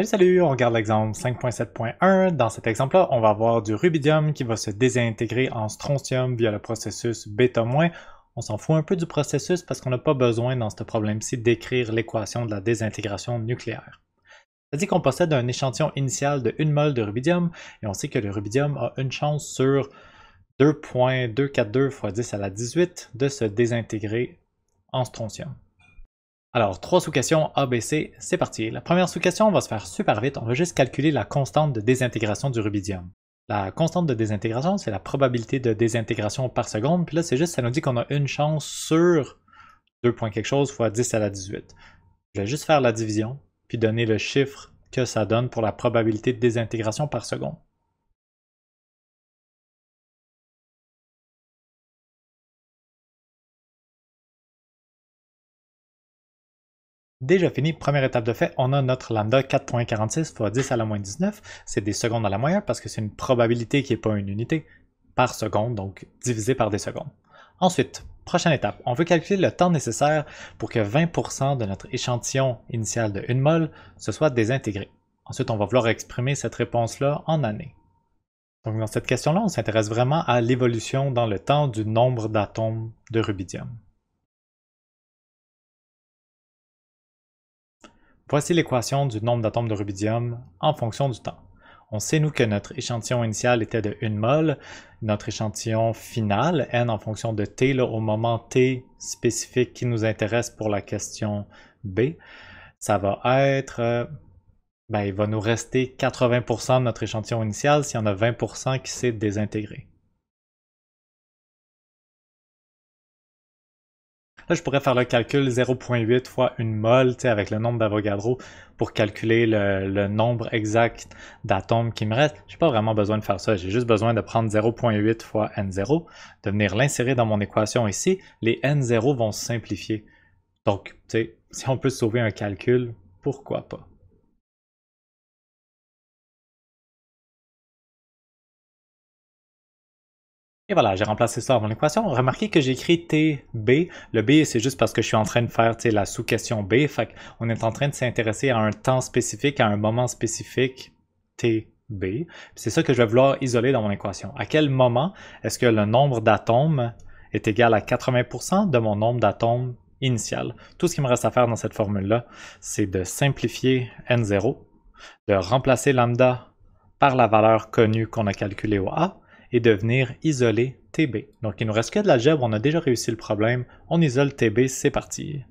Salut, on regarde l'exemple 5.7.1. Dans cet exemple-là, on va avoir du rubidium qui va se désintégrer en strontium via le processus β-. On s'en fout un peu du processus parce qu'on n'a pas besoin dans ce problème-ci d'écrire l'équation de la désintégration nucléaire. Ça dit qu'on possède un échantillon initial de 1 mol de rubidium et on sait que le rubidium a une chance sur 2.242 x 10 à la 18 de se désintégrer en strontium. Alors, 3 sous-questions A, B, C, c'est parti. La première sous-question, on va se faire super vite. On va juste calculer la constante de désintégration du rubidium. La constante de désintégration, c'est la probabilité de désintégration par seconde. Puis là, c'est juste, ça nous dit qu'on a une chance sur 2 points quelque chose fois 10 à la 18. Je vais juste faire la division, puis donner le chiffre que ça donne pour la probabilité de désintégration par seconde. Déjà fini, première étape de fait, on a notre lambda 4.46 fois 10 à la moins 19. C'est des secondes à la moyenne parce que c'est une probabilité qui n'est pas une unité par seconde, donc divisé par des secondes. Ensuite, prochaine étape, on veut calculer le temps nécessaire pour que 20% de notre échantillon initial de 1 mol se soit désintégré. Ensuite, on va vouloir exprimer cette réponse-là en années. Donc dans cette question-là, on s'intéresse vraiment à l'évolution dans le temps du nombre d'atomes de rubidium. Voici l'équation du nombre d'atomes de rubidium en fonction du temps. On sait, nous, que notre échantillon initial était de 1 mol, notre échantillon final, n en fonction de t, là, au moment t spécifique qui nous intéresse pour la question B, ça va être, il va nous rester 80% de notre échantillon initial s'il y en a 20% qui s'est désintégré. Là, je pourrais faire le calcul 0.8 fois 1 mol avec le nombre d'Avogadro pour calculer le nombre exact d'atomes qui me reste. Je n'ai pas vraiment besoin de faire ça. J'ai juste besoin de prendre 0.8 fois n0, de venir l'insérer dans mon équation ici. Les n0 vont se simplifier. Donc, si on peut sauver un calcul, pourquoi pas? Et voilà, j'ai remplacé ça dans mon équation. Remarquez que j'ai écrit TB. Le B, c'est juste parce que je suis en train de faire la sous-question B. Fait qu'on est en train de s'intéresser à un temps spécifique, à un moment spécifique, TB. C'est ça que je vais vouloir isoler dans mon équation. À quel moment est-ce que le nombre d'atomes est égal à 80% de mon nombre d'atomes initial? Tout ce qui me reste à faire dans cette formule-là, c'est de simplifier N0, de remplacer lambda par la valeur connue qu'on a calculée au A, et de venir isoler TB. Donc il nous reste que de l'algèbre, on a déjà réussi le problème. On isole TB, c'est parti.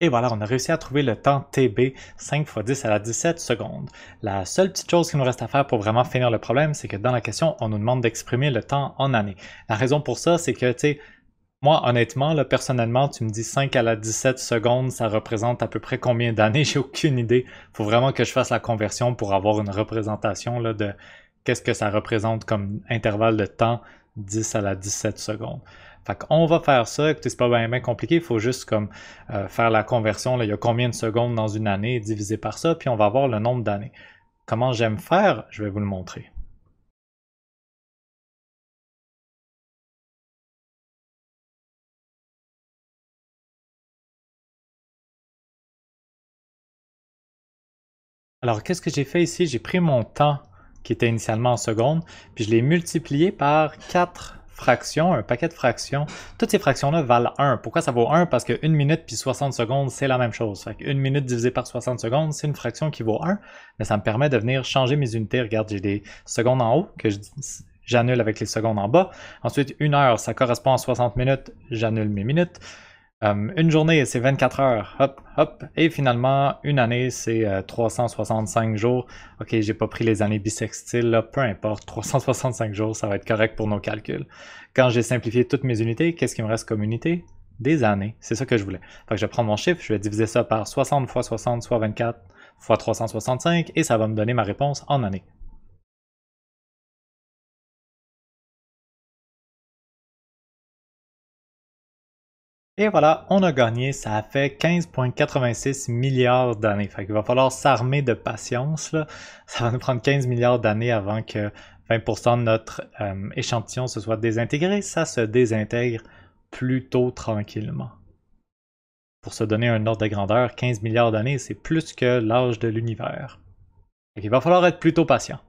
Et voilà, on a réussi à trouver le temps TB 5 fois 10 à la 17 secondes. La seule petite chose qu'il nous reste à faire pour vraiment finir le problème, c'est que dans la question, on nous demande d'exprimer le temps en années. La raison pour ça, c'est que, tu sais, moi, honnêtement, là, personnellement, tu me dis 5 à la 17 secondes, ça représente à peu près combien d'années? J'ai aucune idée. Faut vraiment que je fasse la conversion pour avoir une représentation là, de qu'est-ce que ça représente comme intervalle de temps 10 à la 17 secondes. Fait qu'on va faire ça. Écoutez, c'est pas bien compliqué. Il faut juste comme faire la conversion. Là, il y a combien de secondes dans une année divisé par ça, puis on va avoir le nombre d'années. Comment j'aime faire? Je vais vous le montrer. Alors, qu'est-ce que j'ai fait ici? J'ai pris mon temps qui était initialement en secondes, puis je l'ai multiplié par 4 fractions, un paquet de fractions. Toutes ces fractions-là valent 1. Pourquoi ça vaut 1? Parce que 1 minute puis 60 secondes, c'est la même chose. Fait que 1 minute divisé par 60 secondes, c'est une fraction qui vaut 1, mais ça me permet de venir changer mes unités. Regarde, j'ai des secondes en haut que j'annule avec les secondes en bas. Ensuite, 1 heure, ça correspond à 60 minutes, j'annule mes minutes. Une journée, c'est 24 heures, hop, hop. Et finalement, une année, c'est 365 jours. Ok, j'ai pas pris les années bissextiles, là, peu importe, 365 jours, ça va être correct pour nos calculs. Quand j'ai simplifié toutes mes unités, qu'est-ce qui me reste comme unité? Des années, c'est ça que je voulais. Fait que je vais prendre mon chiffre, je vais diviser ça par 60 fois 60, soit 24 fois 365, et ça va me donner ma réponse en années. Et voilà, on a gagné, ça a fait 15,86 milliards d'années. Fait qu'il va falloir s'armer de patience, là. Ça va nous prendre 15 milliards d'années avant que 20% de notre échantillon se soit désintégré. Ça se désintègre plutôt tranquillement. Pour se donner un ordre de grandeur, 15 milliards d'années, c'est plus que l'âge de l'univers. Il va falloir être plutôt patient.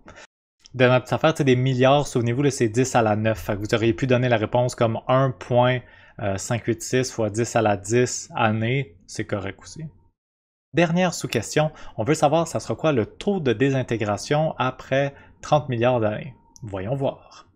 Dernière petite affaire, des milliards, souvenez-vous, c'est 10 à la 9. Fait que vous auriez pu donner la réponse comme 1,586 fois 10 à la 10 années, c'est correct aussi. Dernière sous-question, on veut savoir ça sera quoi le taux de désintégration après 30 milliards d'années. Voyons voir.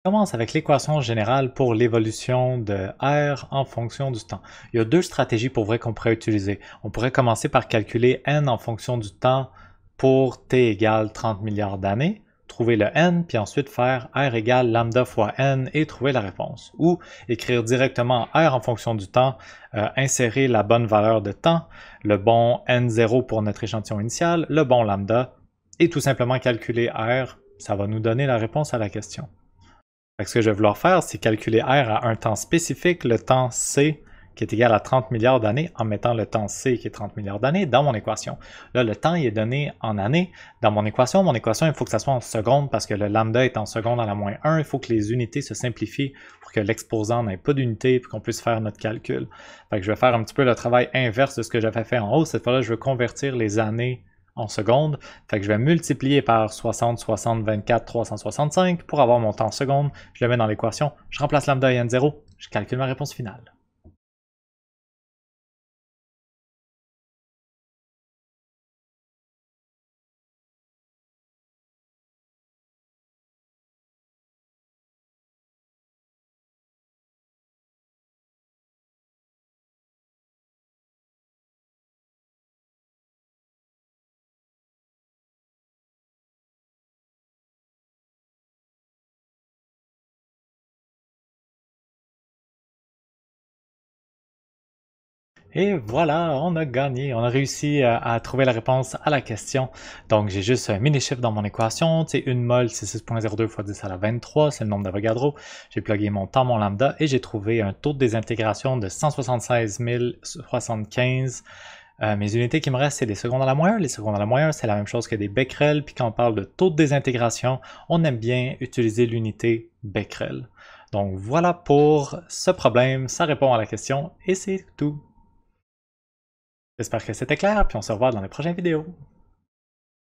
On commence avec l'équation générale pour l'évolution de R en fonction du temps. Il y a deux stratégies pour vrai qu'on pourrait utiliser. On pourrait commencer par calculer N en fonction du temps pour T égale 30 milliards d'années, trouver le N, puis ensuite faire R égale lambda fois N et trouver la réponse. Ou écrire directement R en fonction du temps, insérer la bonne valeur de temps, le bon N0 pour notre échantillon initial, le bon lambda, et tout simplement calculer R. Ça va nous donner la réponse à la question. Ce que je vais vouloir faire, c'est calculer R à un temps spécifique, le temps C qui est égal à 30 milliards d'années, en mettant le temps C qui est 30 milliards d'années dans mon équation. Là, le temps il est donné en années. Dans mon équation, il faut que ça soit en secondes parce que le lambda est en secondes à la moins 1. Il faut que les unités se simplifient pour que l'exposant n'ait pas d'unité et qu'on puisse faire notre calcul. Fait que je vais faire un petit peu le travail inverse de ce que j'avais fait en haut. Cette fois-là, je vais convertir les années en secondes. Fait que je vais multiplier par 60, 60, 24, 365 pour avoir mon temps en secondes. Je le mets dans l'équation, je remplace lambda et n0, je calcule ma réponse finale. Et voilà, on a gagné, on a réussi à trouver la réponse à la question. Donc j'ai juste un mini-chiffre dans mon équation, une mol c'est 6.02 fois 10 à la 23, c'est le nombre d'Avogadro. J'ai plugué mon temps, mon lambda, et j'ai trouvé un taux de désintégration de 176 075. Mes unités qui me restent, c'est des secondes à la moins 1. Les secondes à la moins 1, c'est la même chose que des becquerels. Puis quand on parle de taux de désintégration, on aime bien utiliser l'unité becquerel. Donc voilà pour ce problème, ça répond à la question et c'est tout. J'espère que c'était clair, puis on se revoit dans les prochaines vidéos.